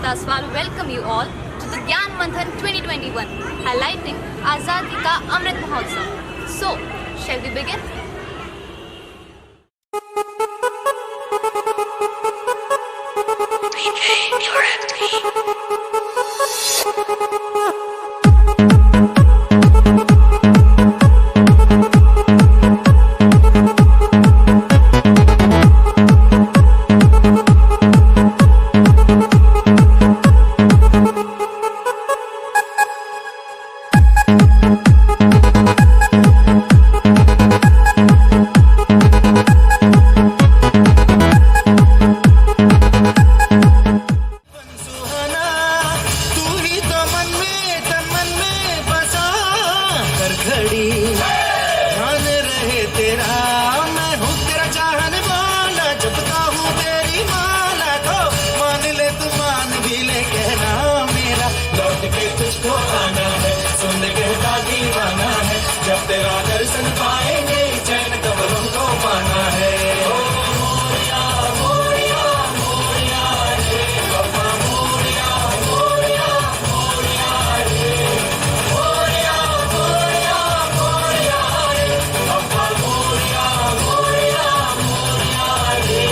Daswal welcome you all to the Gyan Manthan 2021, highlighting Azadi Ka Amrit Mahotsav. So, shall we begin? जब तेरा दर्शन पाएंगे चैन कमरों को पाना है। मोरिया मोरिया मोरिया रे बाबा, मोरिया मोरिया मोरिया रे, मोरिया मोरिया मोरिया रे बाबा, मोरिया मोरिया मोरिया रे।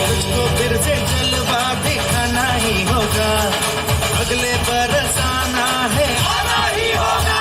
तुझको फिर से जलवा दिखाना ही होगा, अगले बरस आना है, आना ही होगा।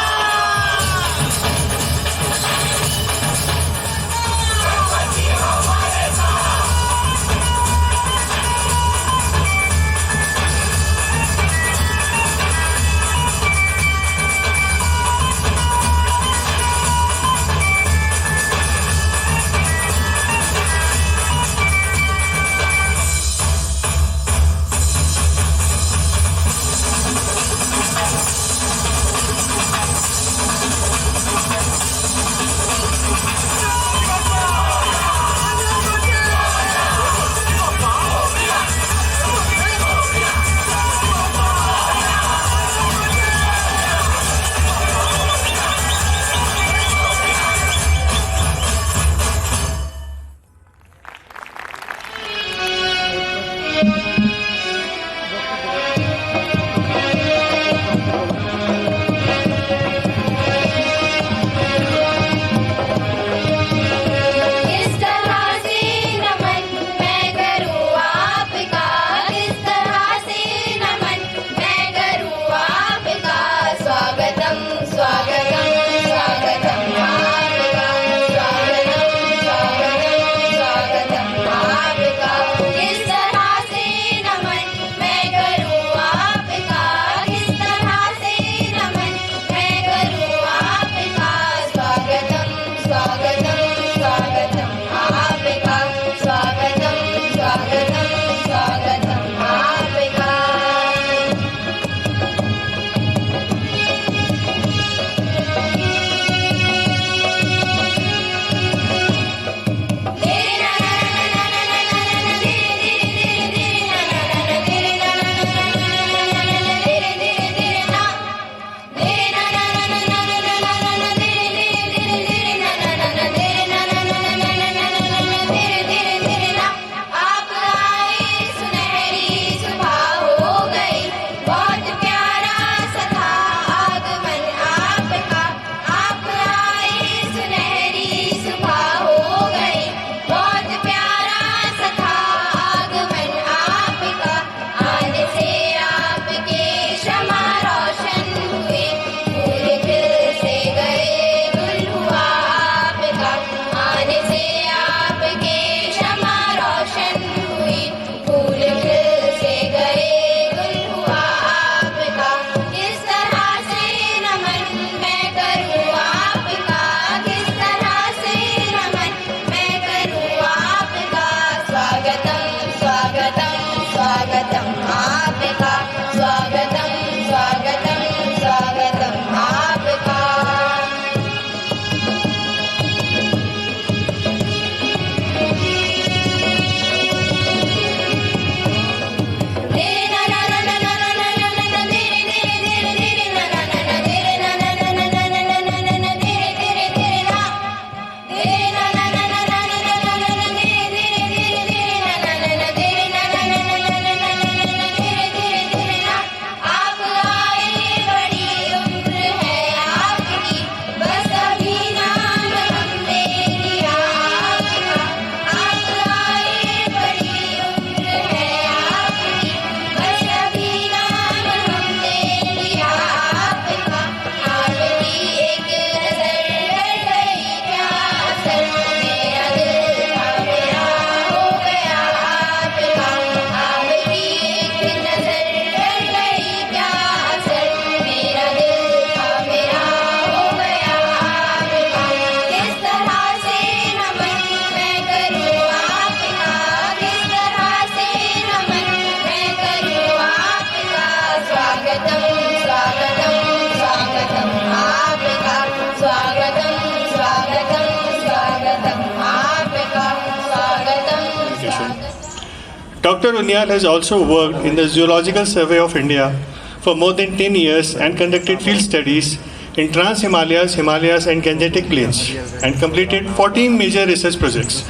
Dr. Unyal has also worked in the Zoological Survey of India for more than 10 years and conducted field studies in Trans-Himalayas, Himalayas and Gangetic Plains and completed 14 major research projects.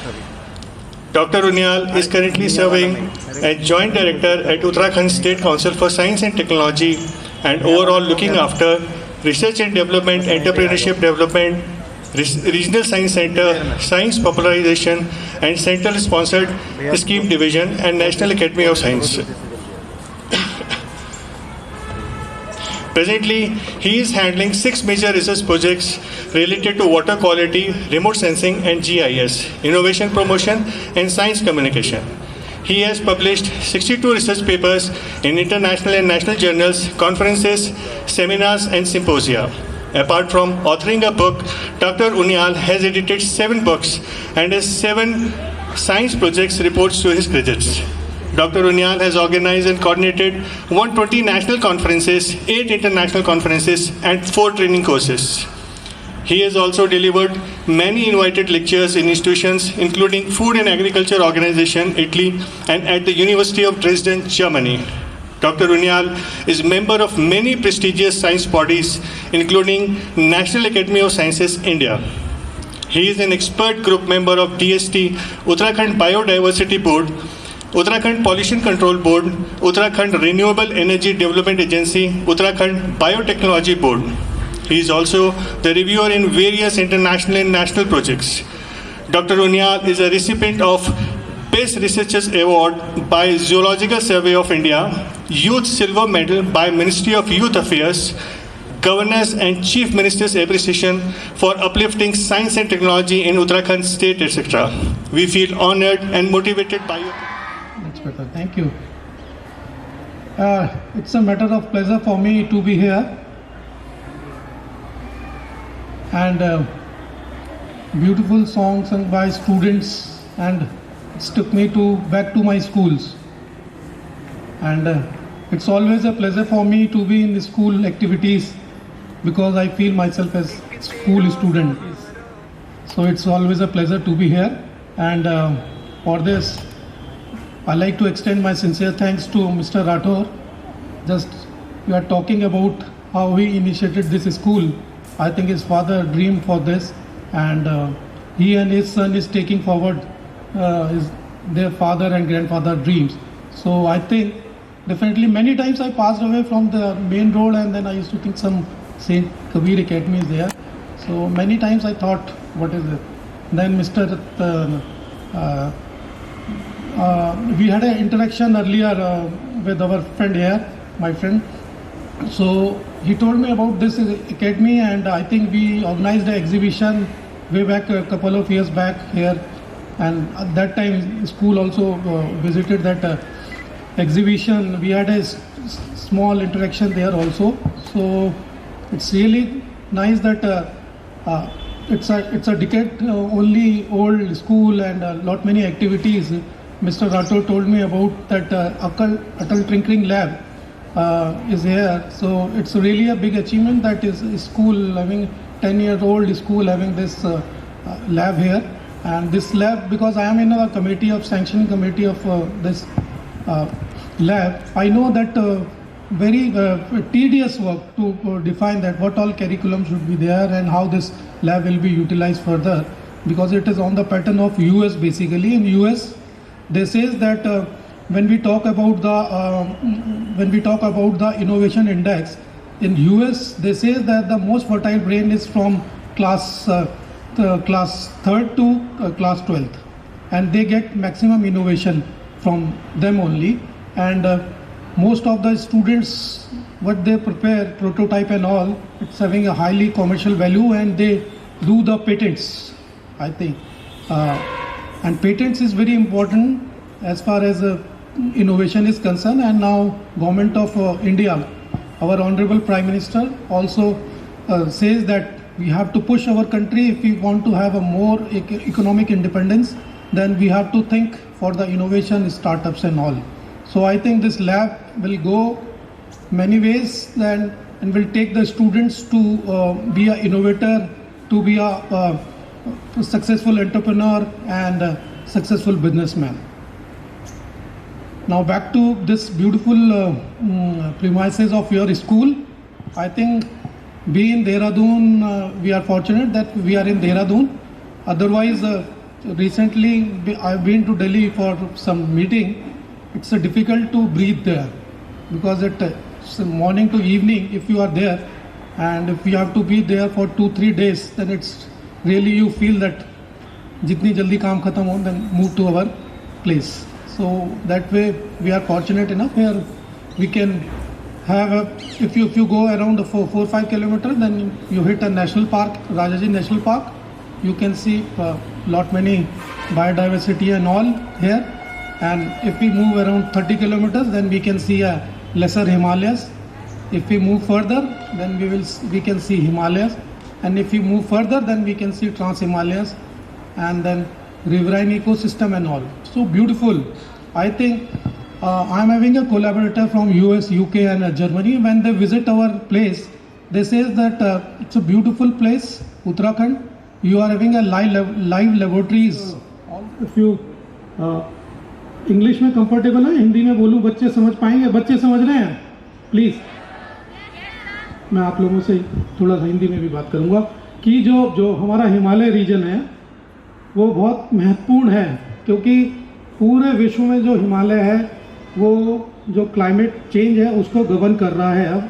Dr. Unyal is currently serving as Joint Director at Uttarakhand State Council for Science and Technology and overall looking after research and development, entrepreneurship development, Regional Science Center, Science Popularization and Central Sponsored Scheme Division and National Academy of Science. Presently, he is handling 6 major research projects related to water quality, remote sensing and GIS, innovation promotion and science communication. He has published 62 research papers in international and national journals, conferences, seminars and symposia. Apart from authoring a book, Dr. Unyal has edited 7 books and has 7 science projects reports to his credits. Dr. Unyal has organized and coordinated 120 national conferences, 8 international conferences and 4 training courses. He has also delivered many invited lectures in institutions including Food and Agriculture Organization, Italy and at the University of Dresden, Germany. Dr. Unyal is member of many prestigious science bodies including National Academy of Sciences, India. He is an expert group member of DST, Uttarakhand Biodiversity Board, Uttarakhand Pollution Control Board, Uttarakhand Renewable Energy Development Agency, Uttarakhand Biotechnology Board. He is also the reviewer in various international and national projects. Dr. Unyal is a recipient of Best Researchers Award by Zoological Survey of India, Youth Silver Medal by Ministry of Youth Affairs, Governors and Chief Ministers Appreciation for uplifting science and technology in Uttarakhand state, etc. We feel honored and motivated by you. That's better. Thank you. It's a matter of pleasure for me to be here. And beautiful songs sung by students, and it took me back to my schools. And it's always a pleasure for me to be in the school activities because I feel myself as a school student. So it's always a pleasure to be here. And for this, I like to extend my sincere thanks to Mr. Rathore. Just we are talking about how he initiated this school. I think his father dreamed for this, and he and his son is taking forward their father and grandfather dreams. So I think definitely many times I passed away from the main road, and then I used to think some Saint Kabir Academy is there. So many times I thought, what is it? Then we had an interaction earlier with our friend here, my friend. So he told me about this academy, and I think we organized an exhibition way back a couple of years back here, and at that time school also visited that exhibition. We had a small interaction there also. So it's really nice that it's a decade only old school, and lot many activities. Mr. Rathore told me about that Atal Tinkering Lab is here. So it's really a big achievement that is school having 10-year-old school having this lab here. And this lab, because I am in a committee of sanctioning committee of this lab, I know that very tedious work to define that what all curriculum should be there and how this lab will be utilized further, because it is on the pattern of US basically. In US, they says that when we talk about the innovation index in US, they say that the most fertile brain is from class 3rd to class 12th, and they get maximum innovation from them only. And most of the students, what they prepare, prototype and all, it's having a highly commercial value, and they do the patents, I think. And patents is very important as far as innovation is concerned. And now Government of India, our Honorable Prime Minister also says that we have to push our country. If we want to have a more economic independence, then we have to think for the innovation startups and all. So I think this lab will go many ways and will take the students to be an innovator, to be a successful entrepreneur and a successful businessman. Now back to this beautiful premises of your school. I think being Dehradun, we are fortunate that we are in Dehradun. Otherwise, recently I've been to Delhi for some meeting. It's difficult to breathe there because it's morning to evening if you are there, and if you have to be there for 2-3 days, then it's really you feel that jitni jaldi kaam khatam ho, then move to our place. So that way we are fortunate enough here. We can have if you go around 4-5 kilometers, then you hit a national park, Rajaji National Park. You can see lot many biodiversity and all here. And if we move around 30 kilometers, then we can see a lesser Himalayas. If we move further, then we can see Himalayas. And if we move further, then we can see Trans Himalayas, and then riverine ecosystem and all. So beautiful. I think I'm having a collaborator from US, UK and Germany. When they visit our place, they say that it's a beautiful place, Uttarakhand. You are having a live laboratories. If you English में comfortable है, हिंदी में बोलूं, बच्चे समझ पाएंगे? बच्चे समझ रहे हैं? प्लीज़ मैं आप लोगों से थोड़ा सा हिंदी में भी बात करूंगा कि जो हमारा हिमालय रीजन है वो बहुत महत्वपूर्ण है, क्योंकि पूरे विश्व में जो हिमालय है वो जो क्लाइमेट चेंज है उसको गवर्न कर रहा है अब,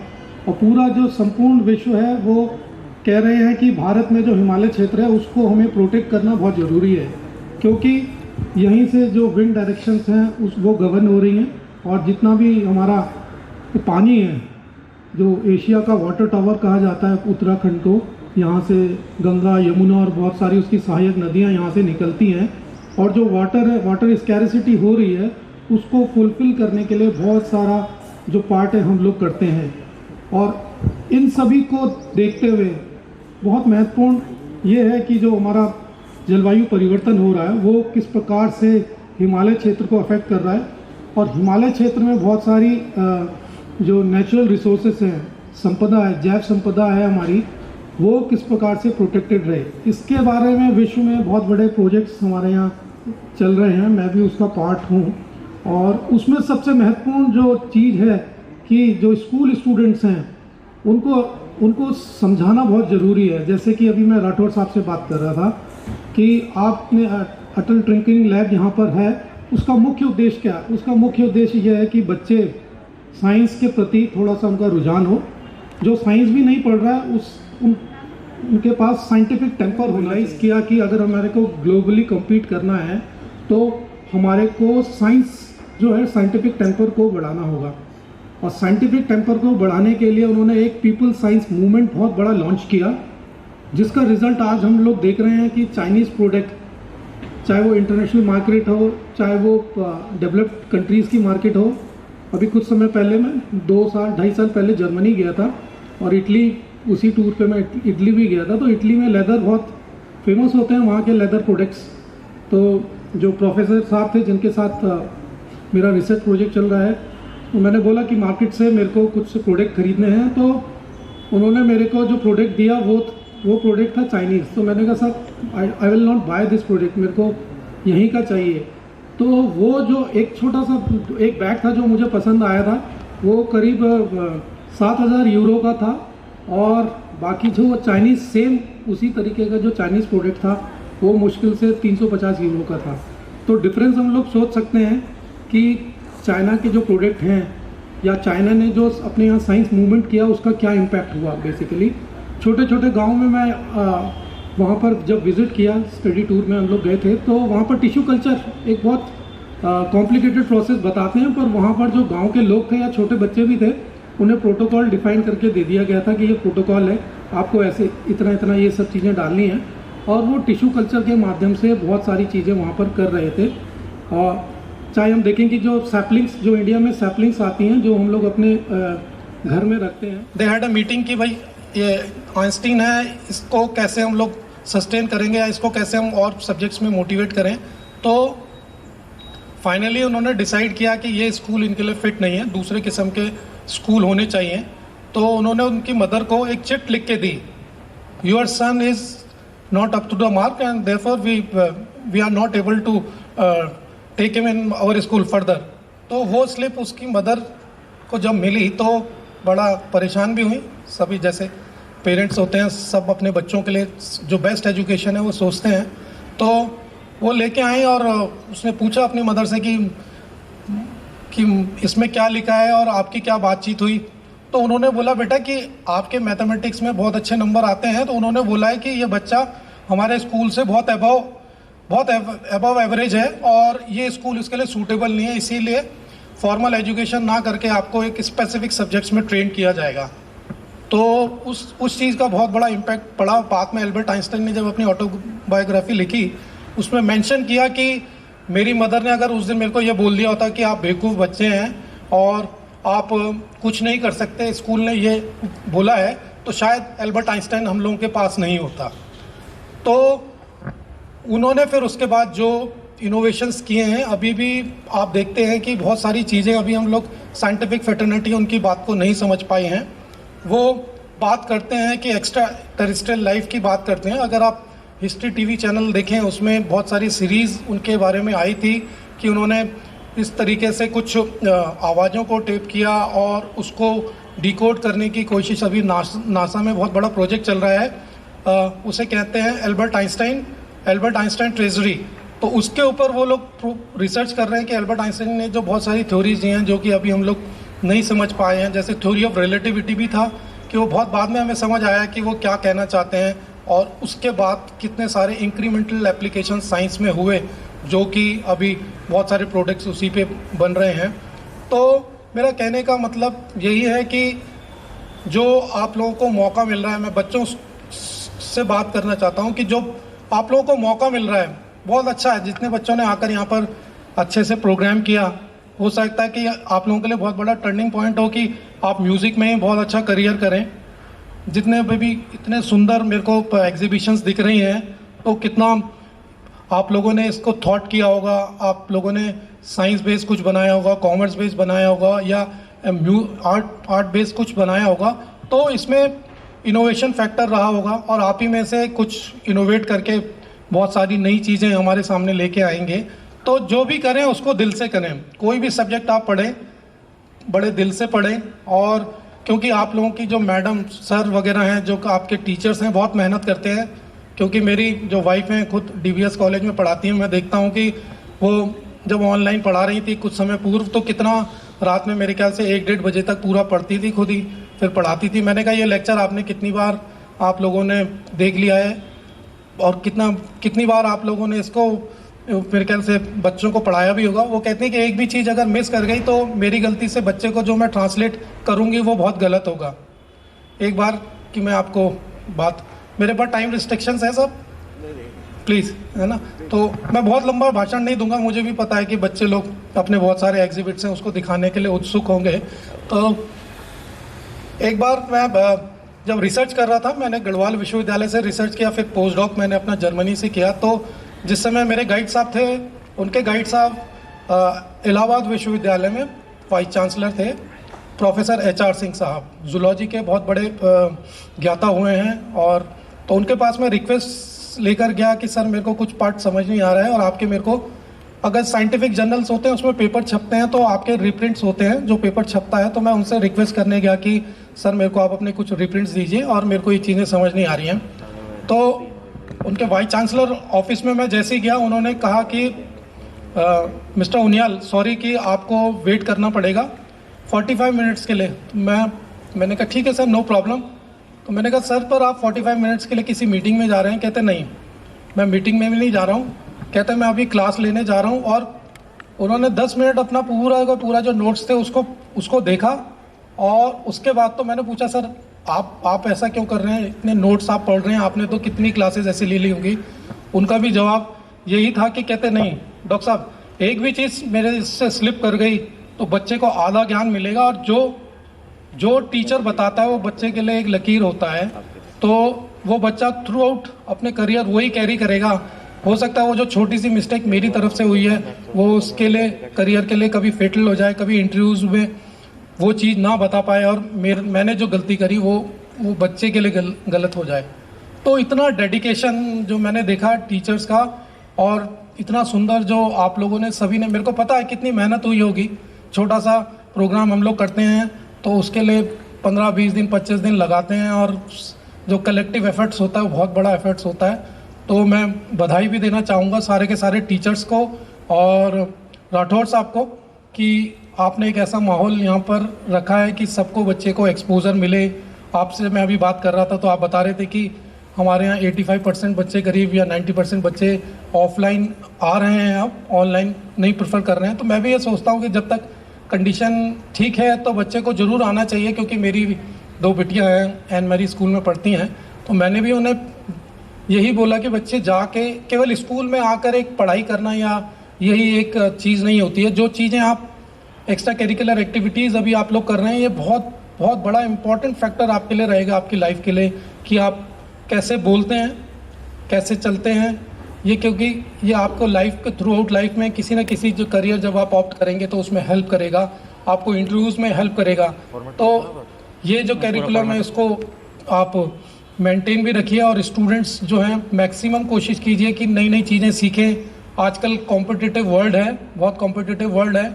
और पूरा जो संपूर्ण विश्व है वो कह रहे हैं कि भारत में जो हिमालय क्षेत्र है उसको हमें प्रोटेक्ट करना बहुत ज़रूरी है, क्योंकि यहीं से जो विंड डायरेक्शंस हैं वो गवर्न हो रही हैं, और जितना भी हमारा पानी है, जो एशिया का वाटर टावर कहा जाता है उत्तराखंड को, यहाँ से गंगा, यमुना और बहुत सारी उसकी सहायक नदियाँ यहाँ से निकलती हैं, और जो वाटर स्कैरिसिटी हो रही है उसको फुलफिल करने के लिए बहुत सारा जो पार्ट है हम लोग करते हैं। और इन सभी को देखते हुए बहुत महत्वपूर्ण ये है कि जो हमारा जलवायु परिवर्तन हो रहा है वो किस प्रकार से हिमालय क्षेत्र को अफेक्ट कर रहा है, और हिमालय क्षेत्र में बहुत सारी जो नेचुरल रिसोर्सेस हैं, संपदा है, जैव संपदा है हमारी, वो किस प्रकार से प्रोटेक्टेड रहे, इसके बारे में विश्व में बहुत बड़े प्रोजेक्ट्स हमारे यहाँ चल रहे हैं। मैं भी उसका पार्ट हूँ, और उसमें सबसे महत्वपूर्ण जो चीज़ है कि जो स्कूल स्टूडेंट्स हैं उनको समझाना बहुत ज़रूरी है। जैसे कि अभी मैं राठौर साहब से बात कर रहा था कि आपने अटल ड्रिंकिंग लैब यहाँ पर है, उसका मुख्य उद्देश्य क्या है? उसका मुख्य उद्देश्य यह है कि बच्चे साइंस के प्रति थोड़ा सा उनका रुझान हो, जो साइंस भी नहीं पढ़ रहा है उनके पास साइंटिफिक टेम्पर होना चाहिए। किया कि अगर हमारे को ग्लोबली कम्पीट करना है तो हमारे को साइंस जो है साइंटिफिक टेम्पर को बढ़ाना होगा, और साइंटिफिक टेम्पर को बढ़ाने के लिए उन्होंने एक पीपल साइंस मूवमेंट बहुत बड़ा लॉन्च किया, जिसका रिजल्ट आज हम लोग देख रहे हैं कि चाइनीज़ प्रोडक्ट, चाहे वो इंटरनेशनल मार्केट हो, चाहे वो डेवलप्ड कंट्रीज़ की मार्केट हो। अभी कुछ समय पहले मैं 2-2.5 साल पहले जर्मनी गया था, और इटली, उसी टूर पे मैं इटली भी गया था। तो इटली में लेदर बहुत फेमस होते हैं, वहाँ के लेदर प्रोडक्ट्स। तो जो प्रोफेसर साहब थे जिनके साथ मेरा रिसर्च प्रोजेक्ट चल रहा है, तो मैंने बोला कि मार्केट से मेरे को कुछ प्रोडक्ट खरीदने हैं, तो उन्होंने मेरे को जो प्रोडक्ट दिया वो प्रोडक्ट था चाइनीज़। तो मैंने कहा sir I will not buy this product, मेरे को यहीं का चाहिए। तो वो जो एक छोटा सा एक बैग था जो मुझे पसंद आया था, वो करीब 7,000 यूरो का था, और बाकी जो चाइनीज़ सेम उसी तरीके का जो चाइनीज़ प्रोडक्ट था वो मुश्किल से 350 यूरो का था। तो डिफरेंस हम लोग सोच सकते हैं कि चाइना के जो प्रोडक्ट हैं या चाइना ने जो अपने यहाँ साइंस मूवमेंट किया उसका क्या इम्पैक्ट हुआ। बेसिकली छोटे छोटे गांव में मैं वहाँ पर जब विज़िट किया, स्टडी टूर में हम लोग गए थे, तो वहाँ पर टिश्यू कल्चर एक बहुत कॉम्प्लिकेटेड प्रोसेस बताते हैं, पर वहाँ पर जो गांव के लोग थे या छोटे बच्चे भी थे, उन्हें प्रोटोकॉल डिफाइन करके दे दिया गया था कि ये प्रोटोकॉल है, आपको ऐसे इतना ये सब चीज़ें डालनी हैं, और वो टिश्यू कल्चर के माध्यम से बहुत सारी चीज़ें वहाँ पर कर रहे थे। और चाहे हम देखें कि जो सैपलिंग्स, जो इंडिया में सैपलिंग्स आती हैं, जो हम लोग अपने घर में रखते हैं, दे हैड अ मीटिंग कि भाई ये आइंस्टीन है, इसको कैसे हम लोग सस्टेन करेंगे या इसको कैसे हम और सब्जेक्ट्स में मोटिवेट करें। तो फाइनली उन्होंने डिसाइड किया कि ये स्कूल इनके लिए फिट नहीं है, दूसरे किस्म के स्कूल होने चाहिए। तो उन्होंने उनकी मदर को एक चिट लिख के दी, your son is not up to the mark and therefore we are not able to take him in our school further. तो वो स्लिप उसकी मदर को जब मिली तो बड़ा परेशान भी हुई। सभी जैसे पेरेंट्स होते हैं, सब अपने बच्चों के लिए जो बेस्ट एजुकेशन है वो सोचते हैं। तो वो लेके आई और उसने पूछा अपनी मदर से कि इसमें क्या लिखा है और आपकी क्या बातचीत हुई। तो उन्होंने बोला बेटा कि आपके मैथमेटिक्स में बहुत अच्छे नंबर आते हैं, तो उन्होंने बोला है कि ये बच्चा हमारे स्कूल से बहुत अबव एवरेज है और ये स्कूल इसके लिए सूटेबल नहीं है, इसीलिए फॉर्मल एजुकेशन ना करके आपको एक स्पेसिफिक सब्जेक्ट्स में ट्रेन किया जाएगा। तो उस चीज़ का बहुत बड़ा इम्पैक्ट पड़ा। बाद में एल्बर्ट आइंस्टाइन ने जब अपनी ऑटोबायोग्राफी लिखी उसमें मेंशन किया कि मेरी मदर ने अगर उस दिन मेरे को ये बोल दिया होता कि आप बेवकूफ़ बच्चे हैं और आप कुछ नहीं कर सकते, स्कूल ने ये बोला है, तो शायद एल्बर्ट आइंस्टाइन हम लोगों के पास नहीं होता। तो उन्होंने फिर उसके बाद जो इनोवेशंस किए हैं, अभी भी आप देखते हैं कि बहुत सारी चीज़ें अभी हम लोग साइंटिफिक फेटर्निटी उनकी बात को नहीं समझ पाए हैं। वो बात करते हैं कि एक्स्ट्रा टेरेस्ट्रियल लाइफ की बात करते हैं। अगर आप हिस्ट्री टीवी चैनल देखें उसमें बहुत सारी सीरीज़ उनके बारे में आई थी कि उन्होंने इस तरीके से कुछ आवाज़ों को टेप किया और उसको डिकोड करने की कोशिश, अभी नासा में बहुत बड़ा प्रोजेक्ट चल रहा है, उसे कहते हैं एल्बर्ट आइंस्टाइन ट्रेजरी। तो उसके ऊपर वो लोग रिसर्च कर रहे हैं कि एल्बर्ट आइंस्टाइन ने जो बहुत सारी थ्योरीज दी हैं जो कि अभी हम लोग नहीं समझ पाए हैं, जैसे थ्योरी ऑफ रिलेटिविटी भी था कि वो बहुत बाद में हमें समझ आया कि वो क्या कहना चाहते हैं, और उसके बाद कितने सारे इंक्रीमेंटल एप्लीकेशन साइंस में हुए जो कि अभी बहुत सारे प्रोडक्ट्स उसी पे बन रहे हैं। तो मेरा कहने का मतलब यही है कि जो आप लोगों को मौका मिल रहा है, मैं बच्चों से बात करना चाहता हूँ कि जो आप लोगों को मौका मिल रहा है बहुत अच्छा है। जितने बच्चों ने आकर यहाँ पर अच्छे से प्रोग्राम किया, हो सकता है कि आप लोगों के लिए बहुत बड़ा टर्निंग पॉइंट हो कि आप म्यूज़िक में ही बहुत अच्छा करियर करें। जितने भी इतने सुंदर मेरे को एग्जीबिशंस दिख रही हैं, तो कितना आप लोगों ने इसको थॉट किया होगा, आप लोगों ने साइंस बेस कुछ बनाया होगा, कॉमर्स बेस बनाया होगा या आर्ट बेस कुछ बनाया होगा, तो इसमें इनोवेशन फैक्टर रहा होगा और आप ही में से कुछ इनोवेट करके बहुत सारी नई चीज़ें हमारे सामने लेके आएंगे। तो जो भी करें उसको दिल से करें। कोई भी सब्जेक्ट आप पढ़ें बड़े दिल से पढ़ें, और क्योंकि आप लोगों की जो मैडम सर वगैरह हैं, जो आपके टीचर्स हैं, बहुत मेहनत करते हैं। क्योंकि मेरी जो वाइफ हैं खुद DVS कॉलेज में पढ़ाती हैं, मैं देखता हूँ कि वो जब ऑनलाइन पढ़ा रही थी कुछ समय पूर्व, तो कितना रात में मेरे ख्याल से 1-1.5 बजे तक पूरा पढ़ती थी, खुद ही फिर पढ़ाती थी। मैंने कहा ये लेक्चर आपने कितनी बार आप लोगों ने देख लिया है और कितनी बार आप लोगों ने इसको मेरे ख्याल से बच्चों को पढ़ाया भी होगा। वो कहते हैं कि एक भी चीज़ अगर मिस कर गई तो मेरी गलती से बच्चे को जो मैं ट्रांसलेट करूँगी वो बहुत गलत होगा। एक बार कि मैं आपको बात, मेरे पास टाइम रिस्ट्रिक्शंस है सब, प्लीज़, है ना। तो मैं बहुत लंबा भाषण नहीं दूंगा, मुझे भी पता है कि बच्चे लोग अपने बहुत सारे एग्जिबिट्स हैं उसको दिखाने के लिए उत्सुक होंगे। तो एक बार मैं जब रिसर्च कर रहा था, मैंने गढ़वाल विश्वविद्यालय से रिसर्च किया, फिर पोस्ट डॉक मैंने अपना जर्मनी से किया। तो जिस समय मेरे गाइड साहब थे, उनके गाइड साहब इलाहाबाद विश्वविद्यालय में वाइस चांसलर थे, प्रोफेसर HR सिंह साहब, जूलॉजी के बहुत बड़े ज्ञाता हुए हैं। और तो उनके पास मैं रिक्वेस्ट लेकर गया कि सर मेरे को कुछ पार्ट समझ नहीं आ रहा है, और आपके मेरे को अगर साइंटिफिक जर्नल्स होते हैं उसमें पेपर छपते हैं तो आपके रिप्रिंट्स होते हैं जो पेपर छपता है। तो मैं उनसे रिक्वेस्ट करने गया कि सर मेरे को आप अपने कुछ रिप्रिंट्स दीजिए और मेरे को ये चीज़ें समझ नहीं आ रही हैं। तो उनके वाइस चांसलर ऑफिस में मैं जैसे ही गया, उन्होंने कहा कि मिस्टर उनियाल, सॉरी कि आपको वेट करना पड़ेगा 45 मिनट्स के लिए। मैंने कहा ठीक है सर, नो प्रॉब्लम। तो मैंने कहा सर पर आप 45 मिनट्स के लिए किसी मीटिंग में जा रहे हैं? कहते नहीं, मैं मीटिंग में भी नहीं जा रहा हूँ, कहते मैं अभी क्लास लेने जा रहा हूँ। और उन्होंने 10 मिनट अपना पूरा जो नोट्स थे उसको देखा, और उसके बाद तो मैंने पूछा सर आप ऐसा क्यों कर रहे हैं, इतने नोट्स आप पढ़ रहे हैं, आपने तो कितनी क्लासेस ऐसी ले ली होंगी। उनका भी जवाब यही था कि कहते नहीं डॉक्टर साहब, एक भी चीज़ मेरे इससे स्लिप कर गई तो बच्चे को आधा ज्ञान मिलेगा, और जो टीचर बताता है वो बच्चे के लिए एक लकीर होता है। तो वो बच्चा थ्रू आउट अपने करियर वही कैरी करेगा। हो सकता है वो जो छोटी सी मिस्टेक मेरी तरफ से हुई है वो उसके लिए करियर के लिए कभी फेटल हो जाए, कभी इंटरव्यूज़ में वो चीज़ ना बता पाए, और मैंने जो गलती करी वो बच्चे के लिए गलत हो जाए। तो इतना डेडिकेशन जो मैंने देखा टीचर्स का, और इतना सुंदर जो आप लोगों ने सभी ने, मेरे को पता है कितनी मेहनत हुई होगी, छोटा सा प्रोग्राम हम लोग करते हैं तो उसके लिए 15-20 दिन 25 दिन लगाते हैं, और जो कलेक्टिव एफर्ट्स होता है वो बहुत बड़ा एफर्ट्स होता है। तो मैं बधाई भी देना चाहूँगा सारे के सारे टीचर्स को और राठौर साहब को कि आपने एक ऐसा माहौल यहाँ पर रखा है कि सबको बच्चे को एक्सपोजर मिले। आपसे मैं अभी बात कर रहा था तो आप बता रहे थे कि हमारे यहाँ 85% बच्चे करीब या 90% बच्चे ऑफलाइन आ रहे हैं, अब ऑनलाइन नहीं प्रेफर कर रहे हैं। तो मैं भी ये सोचता हूँ कि जब तक कंडीशन ठीक है तो बच्चे को ज़रूर आना चाहिए, क्योंकि मेरी 2 बेटियाँ हैं एंड मेरी स्कूल में पढ़ती हैं। तो मैंने भी उन्हें यही बोला कि बच्चे जाके केवल स्कूल में आकर एक पढ़ाई करना या यही एक चीज़ नहीं होती है। जो चीज़ें आप एक्स्ट्रा करिकुलर एक्टिविटीज़ अभी आप लोग कर रहे हैं, ये बहुत बहुत बड़ा इंपॉर्टेंट फैक्टर आपके लिए रहेगा, आपकी लाइफ के लिए, कि आप कैसे बोलते हैं, कैसे चलते हैं ये, क्योंकि ये आपको लाइफ के थ्रू आउट लाइफ में किसी न किसी जो करियर जब आप ऑप्ट करेंगे तो उसमें हेल्प करेगा, आपको इंटरव्यूज़ में हेल्प करेगा। तो ये जो करिकुलम है इसको आप मेंटेन भी रखिए, और स्टूडेंट्स जो हैं मैक्सिमम कोशिश कीजिए कि नई नई चीज़ें सीखें। आजकल कॉम्पिटिटिव वर्ल्ड है, बहुत कॉम्पिटिटिव वर्ल्ड है।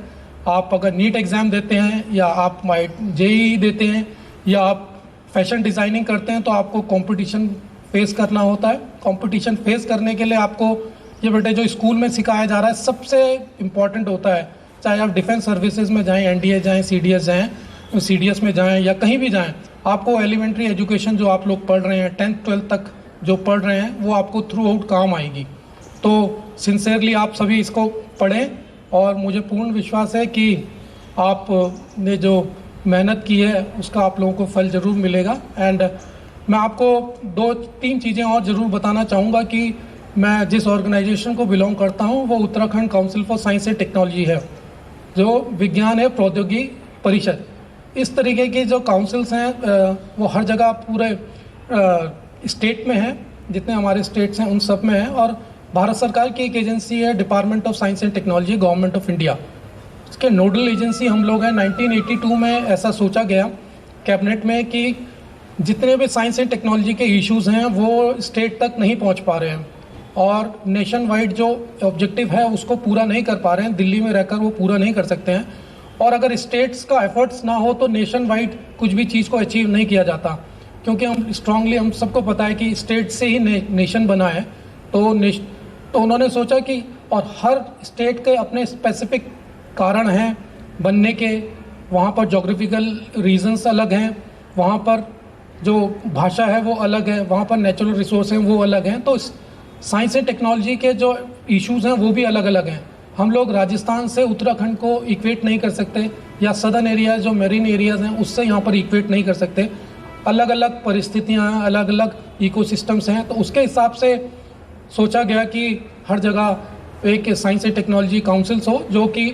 आप अगर नीट एग्ज़ाम देते हैं या आप जेईई देते हैं या आप फैशन डिज़ाइनिंग करते हैं तो आपको कंपटीशन फेस करना होता है। कंपटीशन फेस करने के लिए आपको ये बेटे जो स्कूल में सिखाया जा रहा है सबसे इम्पॉर्टेंट होता है। चाहे आप डिफेंस सर्विसेज में जाएं, एनडीए जाएं, सीडीएस जाएं, सीडीएस में जाएं या कहीं भी जाएं, आपको एलिमेंट्री एजुकेशन जो आप लोग पढ़ रहे हैं 10th 12th तक जो पढ़ रहे हैं वो आपको थ्रू आउट काम आएगी। तो सिंसियरली आप सभी इसको पढ़ें, और मुझे पूर्ण विश्वास है कि आपने जो मेहनत की है उसका आप लोगों को फल ज़रूर मिलेगा। एंड मैं आपको 2-3 चीज़ें और ज़रूर बताना चाहूँगा कि मैं जिस ऑर्गेनाइजेशन को बिलोंग करता हूँ वो Uttarakhand council for science and technology है, जो विज्ञान है प्रौद्योगिकी परिषद। इस तरीके के जो काउंसिल्स हैं वो हर जगह पूरे स्टेट में हैं, जितने हमारे स्टेट्स हैं उन सब में हैं। और भारत सरकार की एक एजेंसी है department of science and technology, government of India, इसके नोडल एजेंसी हम लोग हैं। 1982 में ऐसा सोचा गया कैबिनेट में कि जितने भी साइंस एंड टेक्नोलॉजी के इश्यूज़ हैं वो स्टेट तक नहीं पहुंच पा रहे हैं, और नेशन वाइड जो ऑब्जेक्टिव है उसको पूरा नहीं कर पा रहे हैं, दिल्ली में रहकर वो पूरा नहीं कर सकते हैं। और अगर स्टेट्स का एफर्ट्स ना हो तो नेशन वाइड कुछ भी चीज़ को अचीव नहीं किया जाता, क्योंकि हम सबको पता है कि स्टेट से ही नेशन बना है। तो उन्होंने सोचा कि, और हर स्टेट के अपने स्पेसिफिक कारण हैं बनने के, वहाँ पर जोग्राफिकल रीजंस अलग हैं, वहाँ पर जो भाषा है वो अलग है, वहाँ पर नेचुरल रिसोर्स हैं वो अलग हैं। तो साइंस एंड टेक्नोलॉजी के जो इश्यूज़ हैं वो भी अलग अलग हैं। हम लोग राजस्थान से उत्तराखंड को इक्वेट नहीं कर सकते, या सदर्न एरियाज जो मेरीन एरियाज़ हैं उससे यहाँ पर इक्वेट नहीं कर सकते। अलग अलग परिस्थितियाँ हैं, अलग अलग इकोसिस्टम्स हैं। तो उसके हिसाब से सोचा गया कि हर जगह एक साइंस एंड टेक्नोलॉजी काउंसिल्स हो, जो कि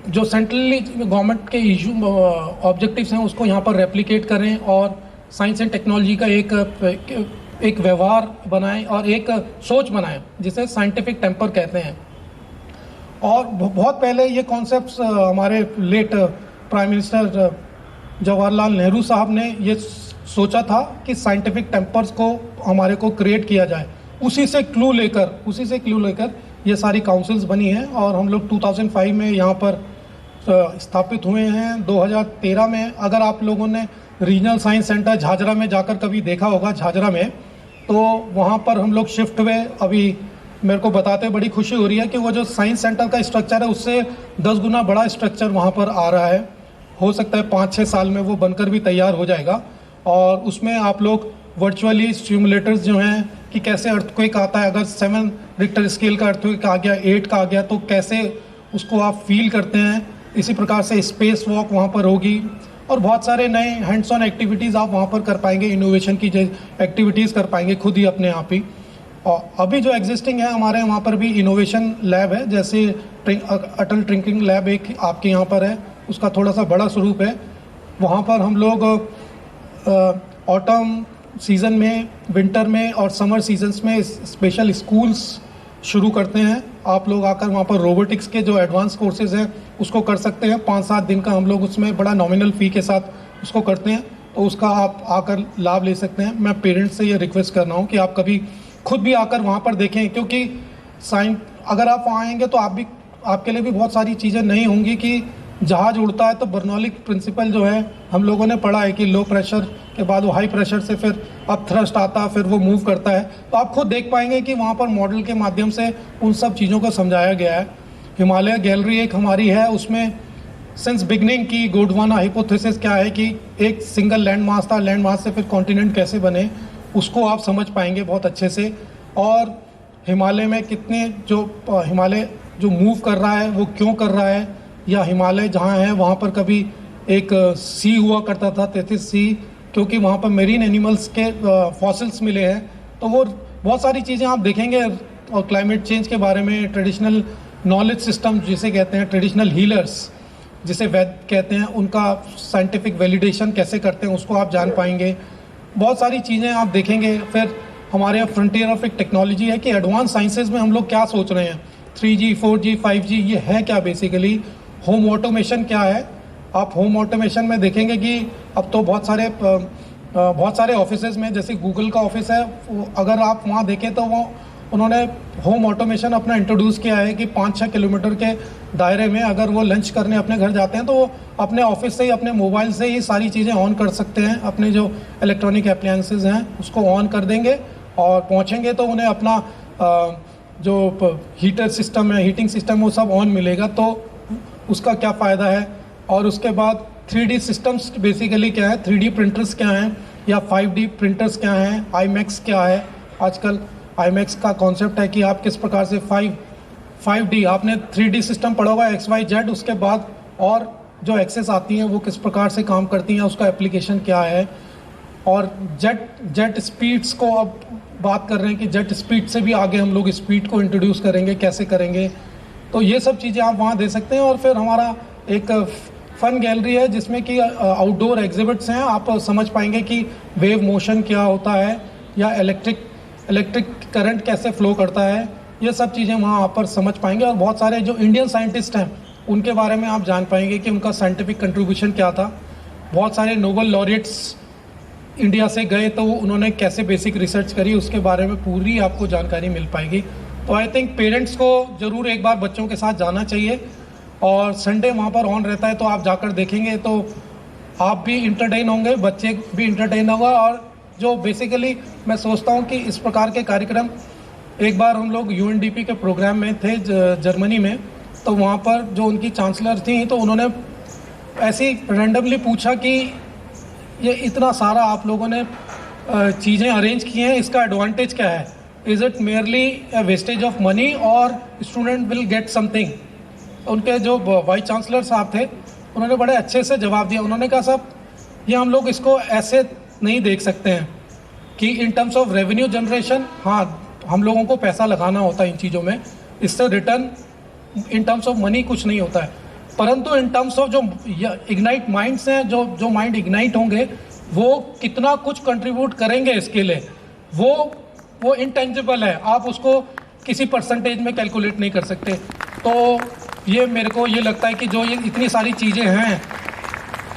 जो सेंट्रली गवर्नमेंट के इशू ऑब्जेक्टिव्स हैं उसको यहाँ पर रेप्लिकेट करें, और साइंस एंड टेक्नोलॉजी का एक व्यवहार बनाएं और एक सोच बनाएं जिसे साइंटिफिक टेम्पर कहते हैं। और बहुत पहले ये कॉन्सेप्ट्स हमारे late prime minister Jawaharlal Nehru साहब ने ये सोचा था कि साइंटिफिक टेम्पर्स को हमारे को क्रिएट किया जाए। उसी से क्लू लेकर ये सारी काउंसिल्स बनी हैं, और हम लोग 2005 में यहाँ पर स्थापित हुए हैं। 2013 में अगर आप लोगों ने रीजनल साइंस सेंटर झाझरा में जाकर कभी देखा होगा, झाझरा में, तो वहाँ पर हम लोग शिफ्ट हुए। अभी मेरे को बताते बड़ी खुशी हो रही है कि वो जो साइंस सेंटर का स्ट्रक्चर है उससे 10 गुना बड़ा स्ट्रक्चर वहाँ पर आ रहा है। हो सकता है 5-6 साल में वो बनकर भी तैयार हो जाएगा, और उसमें आप लोग वर्चुअली सिमुलेटर्स जो हैं कि कैसे अर्थक्वेक आता है, अगर 7 रिक्टर स्केल का अर्थक्वेक आ गया, 8 का आ गया, तो कैसे उसको आप फील करते हैं। इसी प्रकार से स्पेस वॉक वहाँ पर होगी, और बहुत सारे नए हैंड्स ऑन एक्टिविटीज़ आप वहाँ पर कर पाएंगे, इनोवेशन की एक्टिविटीज़ कर पाएंगे खुद ही अपने आप ही। और अभी जो एग्जिस्टिंग है हमारे वहाँ पर भी इनोवेशन लैब है, जैसे अटल टिंकरिंग लैब एक आपके यहाँ पर है, उसका थोड़ा सा बड़ा स्वरूप है। वहाँ पर हम लोग ऑटम सीज़न में, विंटर में और समर सीजन्स में स्पेशल स्कूल्स शुरू करते हैं। आप लोग आकर वहाँ पर रोबोटिक्स के जो एडवांस कोर्सेज हैं उसको कर सकते हैं। 5-7 दिन का हम लोग उसमें बड़ा नॉमिनल फ़ी के साथ उसको करते हैं, तो उसका आप आकर लाभ ले सकते हैं। मैं पेरेंट्स से ये रिक्वेस्ट कर रहा हूँ कि आप कभी खुद भी आकर वहाँ पर देखें, क्योंकि अगर आप वहाँ आएंगे तो आप भी आपके लिए भी बहुत सारी चीज़ें नई होंगी कि जहाज उड़ता है तो बर्नौली प्रिंसिपल जो है हम लोगों ने पढ़ा है कि लो प्रेशर के बाद वो हाई प्रेशर से फिर अब थ्रस्ट आता है, फिर वो मूव करता है। तो आप खुद देख पाएंगे कि वहाँ पर मॉडल के माध्यम से उन सब चीज़ों को समझाया गया है। हिमालय गैलरी एक हमारी है, उसमें सिंस बिगनिंग की गोंडवाना हाइपोथेसिस क्या है कि एक सिंगल लैंड मास था, लैंड मास से फिर कॉन्टिनेंट कैसे बने उसको आप समझ पाएंगे बहुत अच्छे से। और हिमालय में कितने हिमालय जो मूव कर रहा है वो क्यों कर रहा है, या हिमालय जहाँ है वहाँ पर कभी एक सी हुआ करता था, 33 सी, क्योंकि वहाँ पर मेरीन एनिमल्स के फॉसिल्स मिले हैं। तो वो बहुत सारी चीज़ें आप देखेंगे। और क्लाइमेट चेंज के बारे में ट्रेडिशनल नॉलेज सिस्टम जिसे कहते हैं, ट्रेडिशनल हीलर्स जिसे वैद कहते हैं, उनका साइंटिफिक वैलिडेशन कैसे करते हैं उसको आप जान पाएंगे। बहुत सारी चीज़ें आप देखेंगे। फिर हमारे यहाँ फ्रंटियर ऑफ एक टेक्नोलॉजी है कि एडवांस साइंसेज में हम लोग क्या सोच रहे हैं, 3G 4G 5G ये है क्या बेसिकली। होम ऑटोमेशन क्या है, आप होम ऑटोमेशन में देखेंगे कि अब तो बहुत सारे ऑफिसेज में, जैसे गूगल का ऑफिस है, अगर आप वहाँ देखें तो वो उन्होंने होम ऑटोमेशन अपना इंट्रोड्यूस किया है कि 5-6 किलोमीटर के दायरे में अगर वो लंच करने अपने घर जाते हैं तो वो अपने ऑफिस से ही, अपने मोबाइल से ही सारी चीज़ें ऑन कर सकते हैं। अपने जो इलेक्ट्रॉनिक एप्लायंसेज हैं उसको ऑन कर देंगे और पहुँचेंगे तो उन्हें अपना जो हीटर सिस्टम है, हीटिंग सिस्टम, वो सब ऑन मिलेगा। तो उसका क्या फ़ायदा है। और उसके बाद 3D सिस्टम्स बेसिकली क्या है, 3D प्रिंटर्स क्या हैं, या 5D प्रिंटर्स क्या हैं, IMAX क्या है। आजकल IMAX का कॉन्सेप्ट है कि आप किस प्रकार से 5D, आपने 3D सिस्टम पढ़ा हुआ है XYZ, उसके बाद और जो एक्सेस आती हैं वो किस प्रकार से काम करती हैं, उसका एप्लीकेशन क्या है। और जेट स्पीड्स को अब बात कर रहे हैं कि जेट स्पीड से भी आगे हम लोग स्पीड को इंट्रोड्यूस करेंगे, कैसे करेंगे। तो ये सब चीज़ें आप वहाँ दे सकते हैं। और फिर हमारा एक फ़न गैलरी है जिसमें कि आउटडोर एग्जिबिट्स हैं। आप समझ पाएंगे कि वेव मोशन क्या होता है, या इलेक्ट्रिक करंट कैसे फ्लो करता है। ये सब चीज़ें वहाँ आप पर समझ पाएंगे। और बहुत सारे जो इंडियन साइंटिस्ट हैं उनके बारे में आप जान पाएंगे कि उनका साइंटिफिक कंट्रीब्यूशन क्या था। बहुत सारे नोबेल लॉरिएट्स इंडिया से गए तो उन्होंने कैसे बेसिक रिसर्च करी, उसके बारे में पूरी आपको जानकारी मिल पाएगी। तो आई थिंक पेरेंट्स को ज़रूर एक बार बच्चों के साथ जाना चाहिए। और संडे वहाँ पर ऑन रहता है तो आप जाकर देखेंगे तो आप भी इंटरटेन होंगे, बच्चे भी इंटरटेन होगा। और जो बेसिकली मैं सोचता हूँ कि इस प्रकार के कार्यक्रम, एक बार हम लोग UNDP के प्रोग्राम में थे जर्मनी में, तो वहाँ पर जो उनकी चांसलर थी तो उन्होंने ऐसे ही रैंडमली पूछा कि ये इतना सारा आप लोगों ने चीज़ें अरेंज की हैं, इसका एडवांटेज क्या है, is it merely A wastage of money और स्टूडेंट विल गेट समथिंग। उनके जो वाइस चांसलर साहब थे उन्होंने बड़े अच्छे से जवाब दिया। उन्होंने कहा साहब ये हम लोग इसको ऐसे नहीं देख सकते हैं कि in terms of revenue generation, हाँ हम लोगों को पैसा लगाना होता है इन चीज़ों में, इससे return in terms of money कुछ नहीं होता है, परंतु इन टर्म्स ऑफ जो इग्नाइट माइंड्स हैं, जो माइंड इग्नाइट होंगे वो कितना कुछ कंट्रीब्यूट करेंगे इसके लिए, वो इंटेंजिबल है। आप उसको किसी परसेंटेज में कैलकुलेट नहीं कर सकते। तो ये मेरे को ये लगता है कि जो ये इतनी सारी चीज़ें हैं,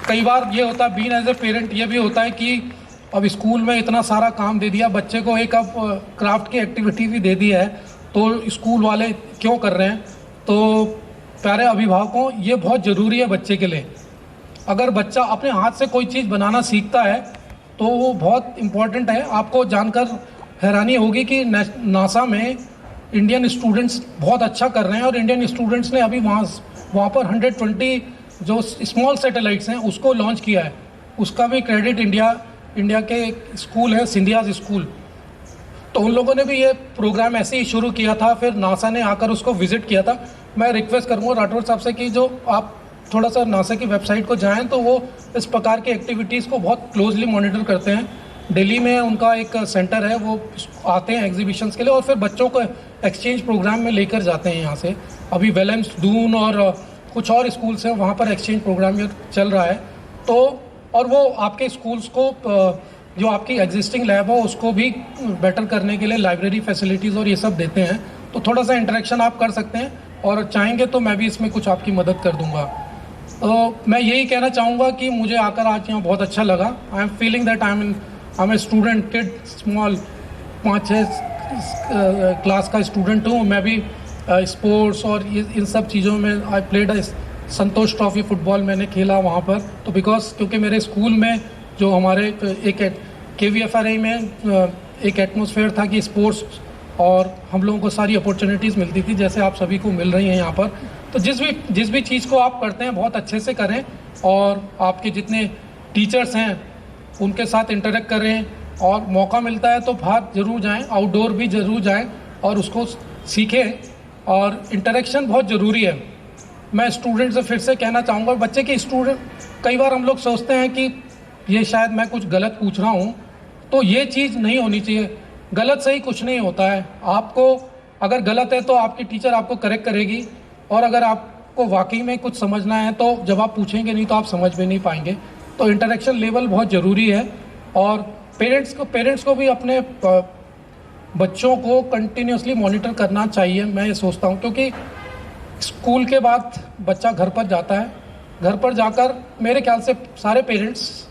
कई बार ये होता है बीइंग एज ए पेरेंट, ये भी होता है कि अब स्कूल में इतना सारा काम दे दिया बच्चे को, एक अब क्राफ्ट की एक्टिविटी भी दे दी है, तो स्कूल वाले क्यों कर रहे हैं। तो प्यारे अभिभावकों, ये बहुत ज़रूरी है बच्चे के लिए। अगर बच्चा अपने हाथ से कोई चीज़ बनाना सीखता है तो वो बहुत इम्पॉर्टेंट है। आपको जानकर हैरानी होगी कि नासा में इंडियन स्टूडेंट्स बहुत अच्छा कर रहे हैं, और इंडियन स्टूडेंट्स ने अभी वहाँ पर 120 जो स्मॉल सैटेलाइट्स हैं उसको लॉन्च किया है। उसका भी क्रेडिट इंडिया के स्कूल है, सिंधियाज स्कूल। तो उन लोगों ने भी ये प्रोग्राम ऐसे ही शुरू किया था, फिर नासा ने आकर उसको विज़िट किया था। मैं रिक्वेस्ट करूँगा राठौर साहब से कि जो आप थोड़ा सा नासा की वेबसाइट को जाएं तो वो इस प्रकार की एक्टिविटीज़ को बहुत क्लोजली मॉनिटर करते हैं। दिल्ली में उनका एक सेंटर है, वो आते हैं एग्जीबिशंस के लिए और फिर बच्चों को एक्सचेंज प्रोग्राम में लेकर जाते हैं यहाँ से। अभी वेलेम्स, दून और कुछ और स्कूल्स हैं, वहाँ पर एक्सचेंज प्रोग्राम चल रहा है। तो और वो आपके स्कूल्स को जो आपकी एग्जिस्टिंग लैब हो उसको भी बेटर करने के लिए लाइब्रेरी फैसिलिटीज़ और ये सब देते हैं। तो थोड़ा सा इंटरेक्शन आप कर सकते हैं, और चाहेंगे तो मैं भी इसमें कुछ आपकी मदद कर दूंगा। तो मैं यही कहना चाहूँगा कि मुझे आकर आज यहाँ बहुत अच्छा लगा। I am feeling that I am a student, kid, small 5-6 class का स्टूडेंट हूँ। मैं भी स्पोर्ट्स और इन सब चीज़ों में I played Santosh trophy football मैंने खेला वहाँ पर। तो बिकॉज क्योंकि मेरे स्कूल में जो हमारे एक KVFRI में एक एटमॉस्फेयर था कि स्पोर्ट्स और हम लोगों को सारी अपॉर्चुनिटीज़ मिलती थी जैसे आप सभी को मिल रही हैं यहाँ पर। तो जिस भी चीज़ को आप करते हैं बहुत अच्छे से करें और आपके जितने टीचर्स हैं उनके साथ इंटरेक्ट करें और मौका मिलता है तो बाहर ज़रूर जाएं, आउटडोर भी ज़रूर जाएं और उसको सीखें और इंटरेक्शन बहुत ज़रूरी है। मैं स्टूडेंट से फिर से कहना चाहूँगा बच्चे के स्टूडेंट कई बार हम लोग सोचते हैं कि ये शायद मैं कुछ गलत पूछ रहा हूँ, तो ये चीज़ नहीं होनी चाहिए। गलत सही कुछ नहीं होता है। आपको अगर गलत है तो आपकी टीचर आपको करेक्ट करेगी और अगर आपको वाकई में कुछ समझना है तो जब आप पूछेंगे नहीं तो आप समझ भी नहीं पाएंगे। तो इंटरेक्शन लेवल बहुत ज़रूरी है और पेरेंट्स को भी अपने बच्चों को कंटिन्यूसली मॉनिटर करना चाहिए, मैं ये सोचता हूँ। क्योंकि स्कूल के बाद बच्चा घर पर जाता है, घर पर जाकर मेरे ख्याल से सारे पेरेंट्स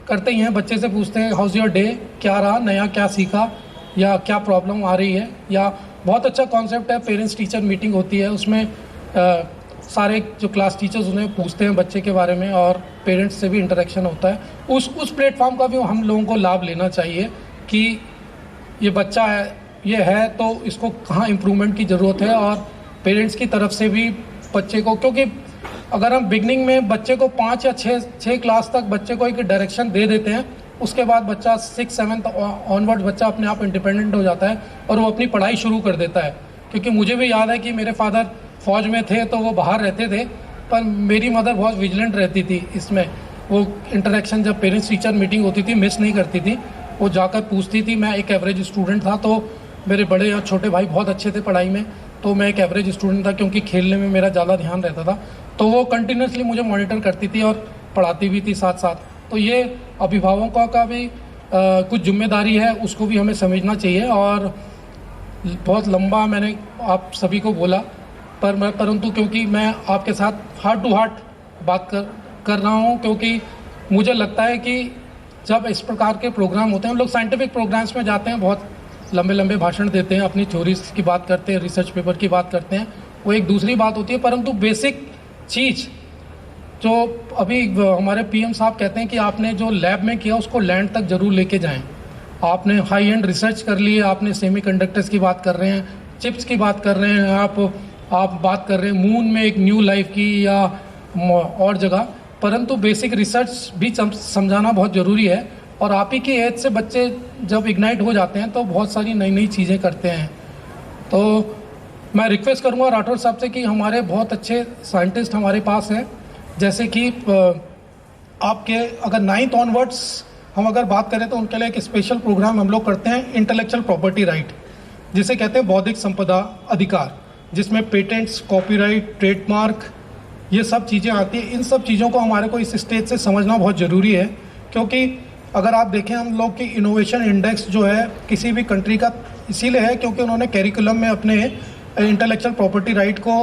करते ही हैं, बच्चे से पूछते हैं हाउस योर डे, क्या रहा, नया क्या सीखा या क्या प्रॉब्लम आ रही है। या बहुत अच्छा कॉन्सेप्ट है पेरेंट्स टीचर मीटिंग होती है, उसमें सारे जो क्लास टीचर्स उन्हें पूछते हैं बच्चे के बारे में और पेरेंट्स से भी इंटरेक्शन होता है। उस प्लेटफॉर्म का भी हम लोगों को लाभ लेना चाहिए कि ये बच्चा है, ये है तो इसको कहाँ इम्प्रूवमेंट की ज़रूरत है और पेरेंट्स की तरफ से भी बच्चे को, क्योंकि अगर हम बिगनिंग में बच्चे को 5 या 6 क्लास तक बच्चे को एक डायरेक्शन दे देते हैं, उसके बाद बच्चा 6, 7 ऑनवर्ड बच्चा अपने आप इंडिपेंडेंट हो जाता है और वो अपनी पढ़ाई शुरू कर देता है। क्योंकि मुझे भी याद है कि मेरे फादर फौज में थे तो वो बाहर रहते थे, पर मेरी मदर बहुत विजिलेंट रहती थी इसमें। वो इंटरेक्शन जब पेरेंट्स टीचर मीटिंग होती थी मिस नहीं करती थी, वो जाकर पूछती थी। मैं एक एवरेज स्टूडेंट था तो मेरे बड़े और छोटे भाई बहुत अच्छे थे पढ़ाई में, तो मैं एक एवरेज स्टूडेंट था क्योंकि खेलने में मेरा ज़्यादा ध्यान रहता था। तो वो कंटिन्यूसली मुझे मॉनिटर करती थी और पढ़ाती भी थी साथ साथ। तो ये अभिभावकों का भी कुछ जिम्मेदारी है, उसको भी हमें समझना चाहिए। और बहुत लंबा मैंने आप सभी को बोला, परंतु क्योंकि मैं आपके साथ हार्ट टू हार्ट बात कर रहा हूँ, क्योंकि मुझे लगता है कि जब इस प्रकार के प्रोग्राम होते हैं, हम लोग साइंटिफिक प्रोग्राम्स में जाते हैं, बहुत लंबे लंबे भाषण देते हैं, अपनी थ्योरीज की बात करते हैं, रिसर्च पेपर की बात करते हैं, वो एक दूसरी बात होती है। परंतु बेसिक चीज़ जो अभी हमारे PM साहब कहते हैं कि आपने जो लैब में किया उसको लैंड तक ज़रूर लेके जाएं। आपने हाई एंड रिसर्च कर ली है, आपने सेमीकंडक्टर्स की बात कर रहे हैं, चिप्स की बात कर रहे हैं, आप बात कर रहे हैं मून में एक न्यू लाइफ की या और जगह, परंतु बेसिक रिसर्च भी समझाना बहुत ज़रूरी है। और आप ही की एज से बच्चे जब इग्नाइट हो जाते हैं तो बहुत सारी नई नई चीज़ें करते हैं। तो मैं रिक्वेस्ट करूंगा राठौर साहब से कि हमारे बहुत अच्छे साइंटिस्ट हमारे पास हैं, जैसे कि आपके अगर 9th ऑनवर्ड्स हम अगर बात करें तो उनके लिए एक स्पेशल प्रोग्राम हम लोग करते हैं, इंटेलेक्चुअल प्रॉपर्टी राइट, जिसे कहते हैं बौद्धिक संपदा अधिकार, जिसमें पेटेंट्स, कॉपीराइट, ट्रेडमार्क, ये सब चीज़ें आती हैं। इन सब चीज़ों को हमारे को इस स्टेज से समझना बहुत ज़रूरी है, क्योंकि अगर आप देखें हम लोग की इनोवेशन इंडेक्स जो है किसी भी कंट्री का इसीलिए है क्योंकि उन्होंने कैरिकुलम में अपने इंटेलेक्चुअल प्रॉपर्टी राइट को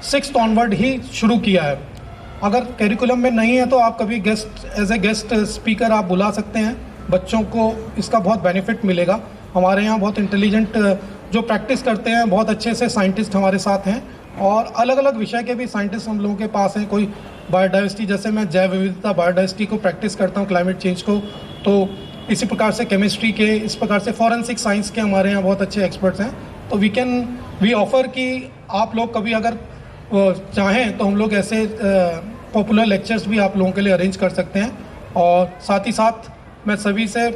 6th ऑनवर्ड ही शुरू किया है। अगर कैरिकुलम में नहीं है तो आप कभी एज ए गेस्ट स्पीकर आप बुला सकते हैं, बच्चों को इसका बहुत बेनिफिट मिलेगा। हमारे यहाँ बहुत इंटेलिजेंट जो प्रैक्टिस करते हैं, बहुत अच्छे से साइंटिस्ट हमारे साथ हैं और अलग अलग विषय के भी साइंटिस्ट हम लोगों के पास हैं। कोई बायोडाइवर्सिटी, जैसे मैं जैव विविधता बायोडाइवर्सिटी को प्रैक्टिस करता हूँ, क्लाइमेट चेंज को, तो इसी प्रकार से केमिस्ट्री के, इस प्रकार से फॉरेंसिक साइंस के हमारे यहाँ बहुत अच्छे एक्सपर्ट्स हैं। तो वी ऑफर कि आप लोग कभी अगर चाहें तो हम लोग ऐसे पॉपुलर लेक्चर्स भी आप लोगों के लिए अरेंज कर सकते हैं। और साथ ही साथ मैं सभी से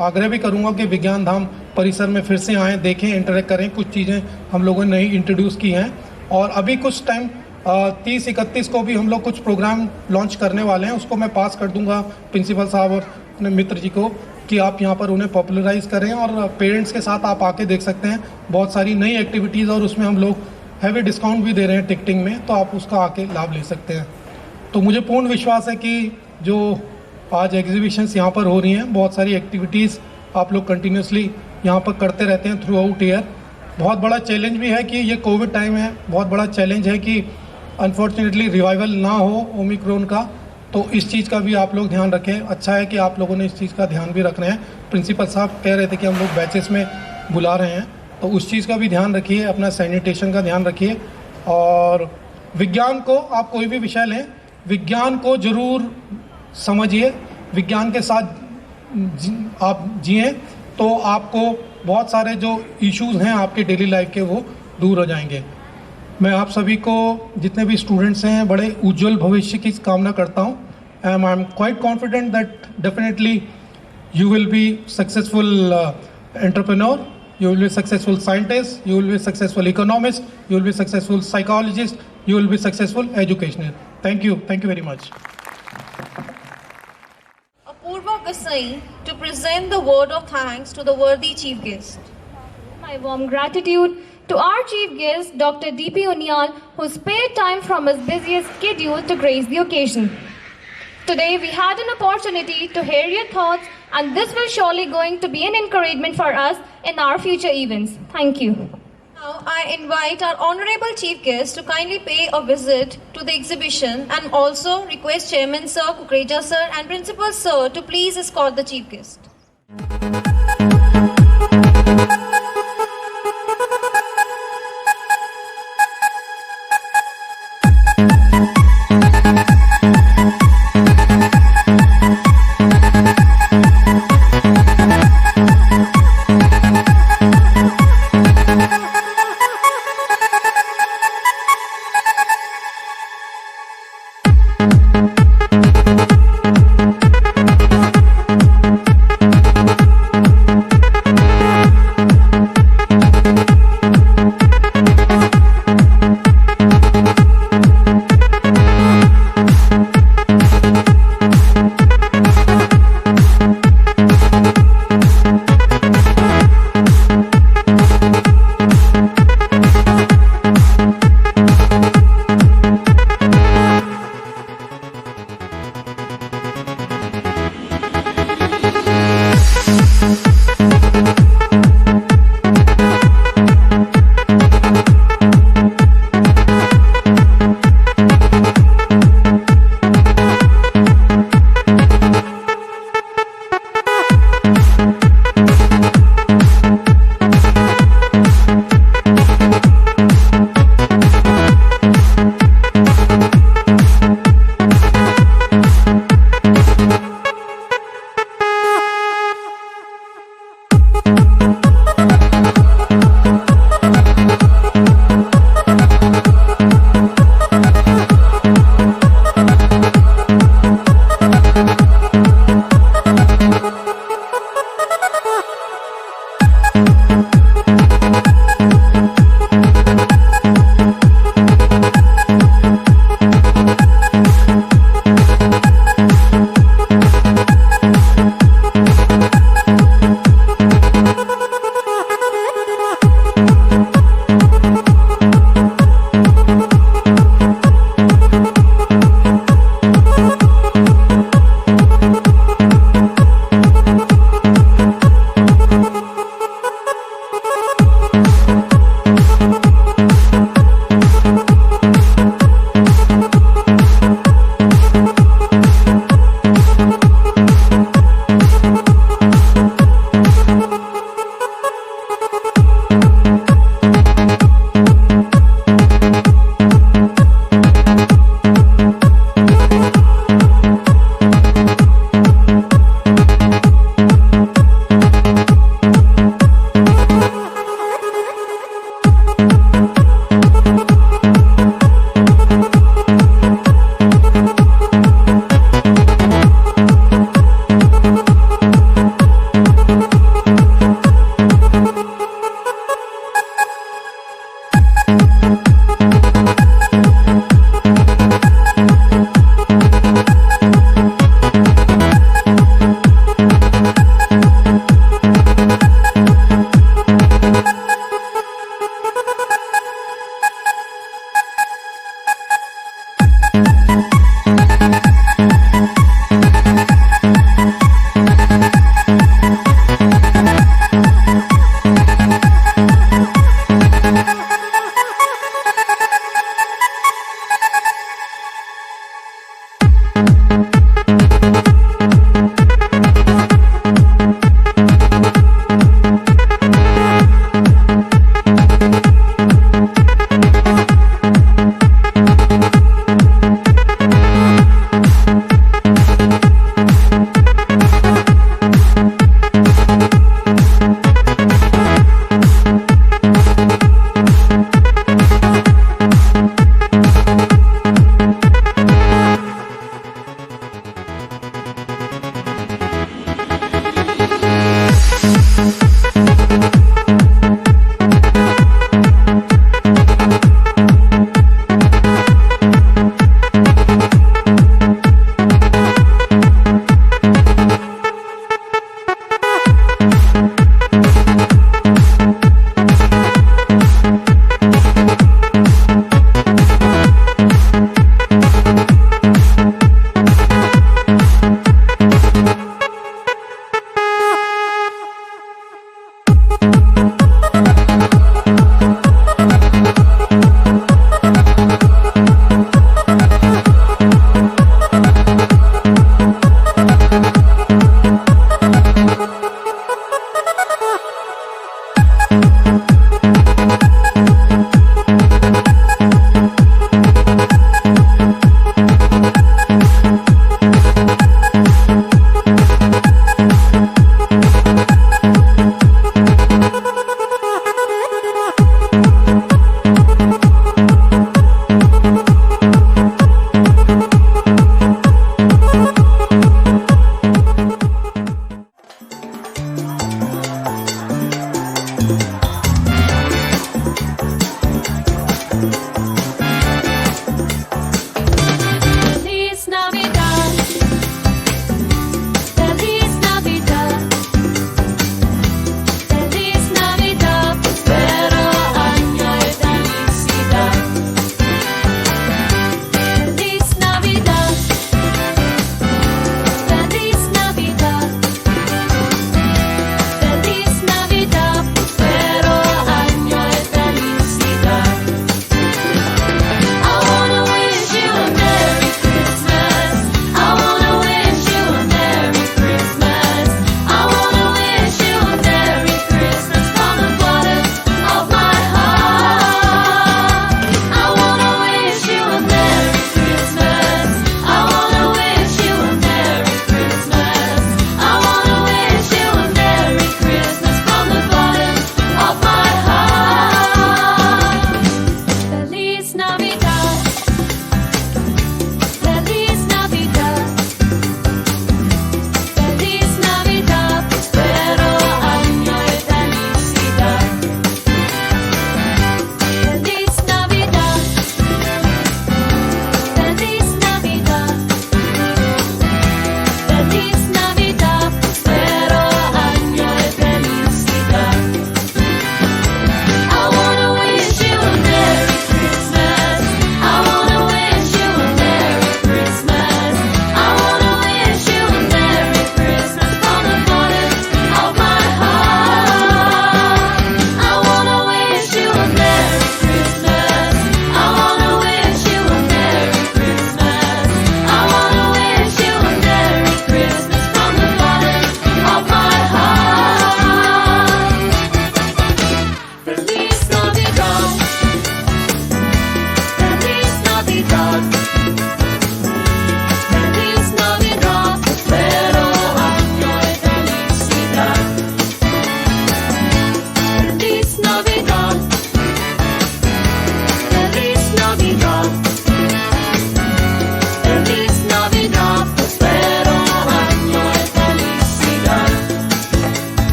आग्रह भी करूंगा कि विज्ञान धाम परिसर में फिर से आएँ, देखें, इंटरेक्ट करें। कुछ चीज़ें हम लोगों ने नई इंट्रोड्यूस की हैं और अभी कुछ टाइम 30-31 को भी हम लोग कुछ प्रोग्राम लॉन्च करने वाले हैं, उसको मैं पास कर दूंगा प्रिंसिपल साहब और अपने मित्र जी को कि आप यहाँ पर उन्हें पॉपुलराइज करें और पेरेंट्स के साथ आप आके देख सकते हैं। बहुत सारी नई एक्टिविटीज़ और उसमें हम लोग हैवी डिस्काउंट भी दे रहे हैं टिकटिंग में, तो आप उसका आके लाभ ले सकते हैं। तो मुझे पूर्ण विश्वास है कि जो आज एग्जीबिशंस यहाँ पर हो रही हैं, बहुत सारी एक्टिविटीज़ आप लोग कंटिन्यूसली यहाँ पर करते रहते हैं थ्रू आउट ईयर। बहुत बड़ा चैलेंज भी है कि ये कोविड टाइम है, बहुत बड़ा चैलेंज है कि अनफॉर्चुनेटली रिवाइवल ना हो ओमिक्रॉन का, तो इस चीज़ का भी आप लोग ध्यान रखें। अच्छा है कि आप लोगों ने इस चीज़ का ध्यान भी रख रहे हैं। प्रिंसिपल साहब कह रहे थे कि हम लोग बैचेस में बुला रहे हैं, तो उस चीज़ का भी ध्यान रखिए, अपना सैनिटेशन का ध्यान रखिए। और विज्ञान को, आप कोई भी विषय लें, विज्ञान को ज़रूर समझिए, विज्ञान के साथ आप जिएं तो आपको बहुत सारे जो इश्यूज़ हैं आपके डेली लाइफ के वो दूर हो जाएंगे। मैं आप सभी को, जितने भी स्टूडेंट्स हैं, बड़े उज्जवल भविष्य की कामना करता हूँ। I am quite confident that definitely you will be successful entrepreneur, you will be successful scientist, you will be successful economist, you will be successful psychologist, you will be successful educational. Thank you very much. Apurva Kasai to present the word of thanks to the worthy chief guest. My warm gratitude to our chief guest, Dr. D.P. Unyal, who spared time from his busiest schedule to grace the occasion. Today we had an opportunity to hear your thoughts, and this will surely going to be an encouragement for us in our future events. Thank you. Now I invite our honorable chief guest to kindly pay a visit to the exhibition, and also request Chairman Sir Kukreja Sir and Principal Sir to please escort the chief guest.